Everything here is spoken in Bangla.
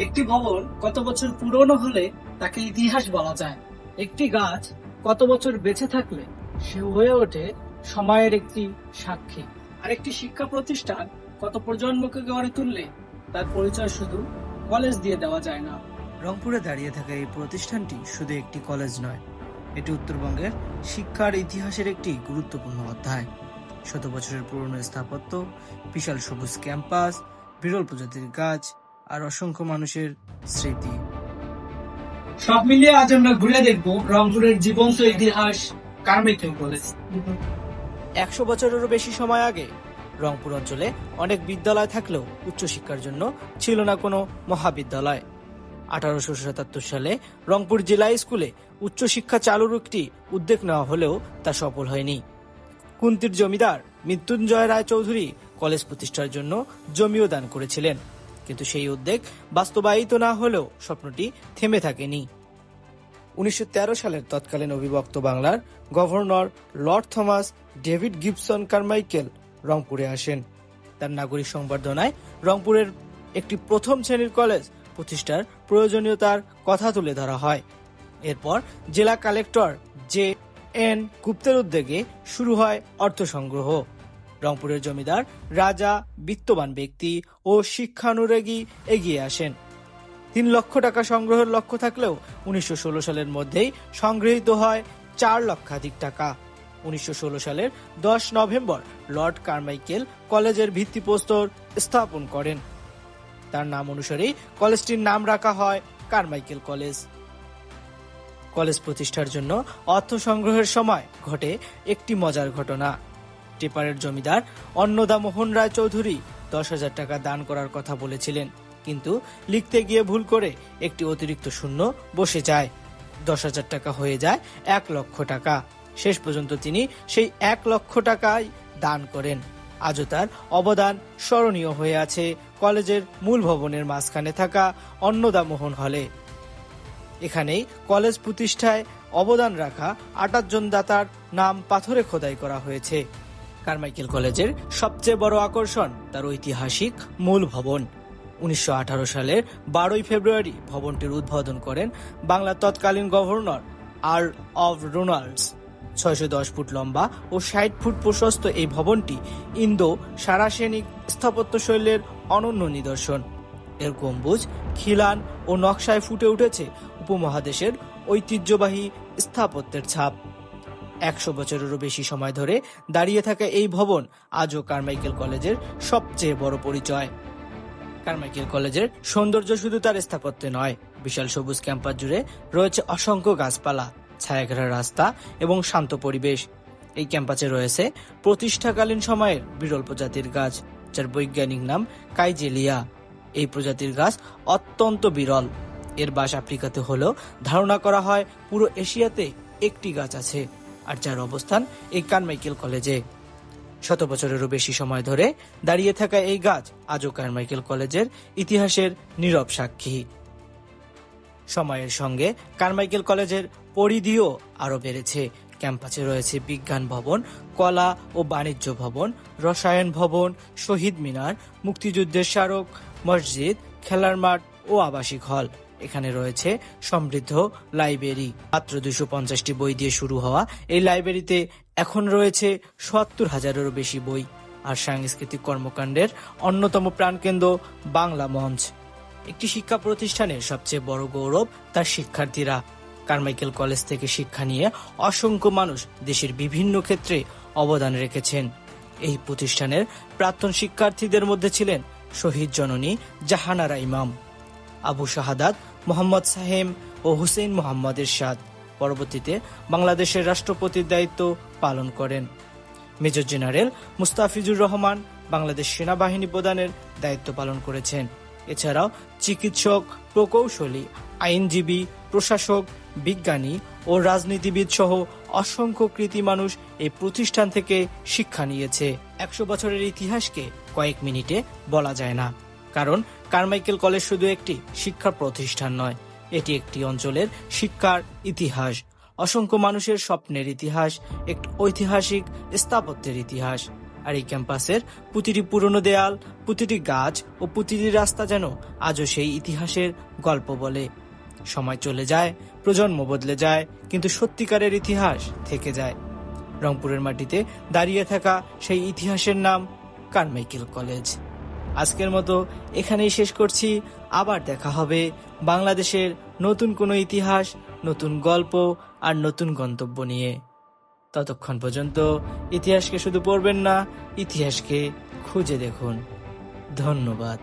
একটি ভবন কত বছর পুরনো হলে তাকে ইতিহাস বলা যায়। একটি গাছ কত বছর বেঁচে থাকলে সে হয়ে ওঠে সময়ের একটি সাক্ষী। আর একটি শিক্ষা প্রতিষ্ঠান কত প্রজন্মকে গড়ে তুললে তার পরিচয় শুধু কলেজ দিয়ে দেওয়া যায় না। রংপুরে দাঁড়িয়ে থাকা এই প্রতিষ্ঠানটি শুধু একটি কলেজ নয়, এটি উত্তরবঙ্গের শিক্ষার ইতিহাসের একটি গুরুত্বপূর্ণ অধ্যায়। শত বছরের পুরনো স্থাপত্য, বিশাল সবুজ ক্যাম্পাস, বিরল প্রজাতির গাছ আর অসংখ্য মানুষের স্মৃতি। সব মিলিয়ে আজ আমরা ঘুরে দেখব রংপুরের জীবন্ত ইতিহাস কারমাইকেল কলেজ। 100 বছরেরও বেশি সময় আগে রংপুর অঞ্চলে অনেক বিদ্যালয় থাকলেও উচ্চশিক্ষার জন্য ছিল না কোনো মহাবিদ্যালয়। 1877 সালে রংপুর জেলা স্কুলে উচ্চশিক্ষা চালুর একটি উদ্যোগ নেওয়া হলেও তা সফল হয়নি। কুন্তির জমিদার মৃত্যুঞ্জয় রায় চৌধুরী কলেজ প্রতিষ্ঠার জন্য জমিও দান করেছিলেন, কিন্তু সেই উদ্যোগ বাস্তবায়িত না হলেও স্বপ্নটি থেমে থাকেনি। 1913 সালের তৎকালীন অবিভক্ত বাংলার governor Lord Thomas David Gibson Carmichael রংপুরে আসেন। তার নাগরিক সংবর্ধনায় রংপুরের একটি প্রথম শ্রেণীর কলেজ প্রতিষ্ঠার প্রয়োজনীয়তার কথা তুলে ধরা হয়। এরপর জেলা কালেক্টর জে এন গুপ্তের উদ্যোগে শুরু হয় অর্থ সংগ্রহ। রংপুরের জমিদার, রাজা, বিত্তবান ব্যক্তি ও শিক্ষানুরাগী এগিয়ে আসেন। 3 লক্ষ টাকা সংগ্রহের লক্ষ্য থাকলেও 1916 সালের মধ্যেই সংগৃহীত হয় 4 লক্ষাধিক টাকা। 1916 সালের 10 নভেম্বর লর্ড কারমাইকেল কলেজের ভিত্তিপ্রস্তর স্থাপন করেন। তার নাম অনুসারেই কলেজটির নাম রাখা হয় কারমাইকেল কলেজ। কলেজ প্রতিষ্ঠার জন্য অর্থ সংগ্রহের সময় ঘটে একটি মজার ঘটনা। টেপারের জমিদার অন্নদা মোহন রায় চৌধুরী 10,000 টাকা দান করার কথা বলেছিলেন, কিন্তু লিখতে গিয়ে ভুল করে একটি অতিরিক্ত শূন্য বসে যায়। 10,000 টাকা হয়ে যায় 1 লক্ষ টাকা। শেষ পর্যন্ত তিনি সেই 1 লক্ষ টাকাই দান করেন। আজও তার অবদান স্মরণীয় হয়ে আছে কলেজের মূল ভবনের মাঝখানে থাকা অন্নদা মোহন হলে। এখানেই কলেজ প্রতিষ্ঠায় অবদান রাখা 28 জন দাতার নাম পাথরে খোদাই করা হয়েছে। কারমাইকেল কলেজের সবচেয়ে বড় আকর্ষণ তার ঐতিহাসিক মূল ভবন। 1918 সালের 12 ফেব্রুয়ারি ভবনটির উদ্বোধন করেন বাংলার তৎকালীন গভর্নর আর্ল অব রোনাল্ডস। 610 ফুট লম্বা ও 60 ফুট প্রশস্ত এই ভবনটি ইন্দো সারাসেনিক স্থাপত্য শৈলীর অনন্য নিদর্শন। এর গম্বুজ, খিলান ও নকশায় ফুটে উঠেছে উপমহাদেশের ঐতিহ্যবাহী স্থাপত্যের ছাপ। 100 বছরেরও বেশি সময় ধরে দাঁড়িয়ে থাকা এই ভবন আজও কারমাইকেল কলেজের সবচেয়ে বড় পরিচয়। কারমাইকেল কলেজের সৌন্দর্য শুধু তার স্থাপত্যে নয়, বিশাল সবুজ ক্যাম্পাস জুড়ে রয়েছে অসংখ্য গাছপালা, ছায়াঘেরা রাস্তা এবং শান্ত পরিবেশ। এই ক্যাম্পাসে রয়েছে প্রতিষ্ঠাকালীন সময়ের বিরল প্রজাতির গাছ, যার বৈজ্ঞানিক নাম কাইজেলিয়া। এই প্রজাতির গাছ অত্যন্ত বিরল। এর বাস আফ্রিকাতে হলেও ধারণা করা হয় পুরো এশিয়াতে একটি গাছ আছে, আর যার অবস্থান এই কারমাইকেল কলেজে। 100 বছরেরও বেশি সময় ধরে দাঁড়িয়ে থাকা এই গাছ আজও কারমাইকেল কলেজের ইতিহাসের নীরব সাক্ষী। সময়ের সঙ্গে কারমাইকেল কলেজের পরিধিও আরো বেড়েছে। ক্যাম্পাসে রয়েছে বিজ্ঞান ভবন, কলা ও বাণিজ্য ভবন, রসায়ন ভবন, শহীদ মিনার, মুক্তিযুদ্ধের স্মারক, মসজিদ, খেলার মাঠ ও আবাসিক হল। এখানে রয়েছে সমৃদ্ধ লাইব্রেরি। মাত্র 250টি বই দিয়ে শুরু হওয়া এই লাইব্রেরিতে এখন রয়েছে 70,000-এরও বেশি বই। আর সাংস্কৃতিক কর্মকাণ্ডের অন্যতম প্রাণকেন্দ্র বাংলা মঞ্চ। একটি শিক্ষা প্রতিষ্ঠানের সবচেয়ে বড় গৌরব তার শিক্ষার্থীরা। কারমাইকেল কলেজ থেকে শিক্ষা নিয়ে অসংখ্য মানুষ দেশের বিভিন্ন ক্ষেত্রে অবদান রেখেছেন। এই প্রতিষ্ঠানের প্রাক্তন শিক্ষার্থীদের মধ্যে ছিলেন শহীদ জননী জাহানারা ইমাম, আবু শাহাদাত মোহাম্মদ সাহেম ও হুসেইন মোহাম্মদ এরশাদ। পরবর্তীতে বাংলাদেশের রাষ্ট্রপতির দায়িত্ব পালন করেন। মেজর জেনারেল মুস্তাফিজুর রহমান বাংলাদেশ সেনাবাহিনী প্রধানের দায়িত্ব পালন করেছেন। এছাড়াও চিকিৎসক, প্রকৌশলী, আইনজীবী, প্রশাসক, বিজ্ঞানী ও রাজনীতিবিদ সহ অসংখ্য কৃতি মানুষ এই প্রতিষ্ঠান থেকে শিক্ষা নিয়েছে। 100 বছরের ইতিহাসকে কয়েক মিনিটে বলা যায় না, কারণ কারমাইকেল কলেজ শুধু একটি শিক্ষা প্রতিষ্ঠান নয়, এটি একটি অঞ্চলের শিক্ষার ইতিহাস, অসংখ্য মানুষের স্বপ্নের ইতিহাস, একটি ঐতিহাসিক স্থাপত্যের ইতিহাস। আর এই ক্যাম্পাসের প্রতিটি পুরনো দেয়াল, প্রতিটি গাছ ও প্রতিটি রাস্তা যেন আজও সেই ইতিহাসের গল্প বলে। সময় চলে যায়, প্রজন্ম বদলে যায়, কিন্তু সত্যিকারের ইতিহাস থেকে যায়। রংপুরের মাটিতে দাঁড়িয়ে থাকা সেই ইতিহাসের নাম কারমাইকেল কলেজ। আজকের মতো এখানেই শেষ করছি। আবার দেখা হবে বাংলাদেশের নতুন কোনো ইতিহাস, নতুন গল্প আর নতুন গন্তব্য নিয়ে। ততক্ষণ পর্যন্ত ইতিহাসকে শুধু পড়বেন না, ইতিহাসকে খুঁজে দেখুন। ধন্যবাদ।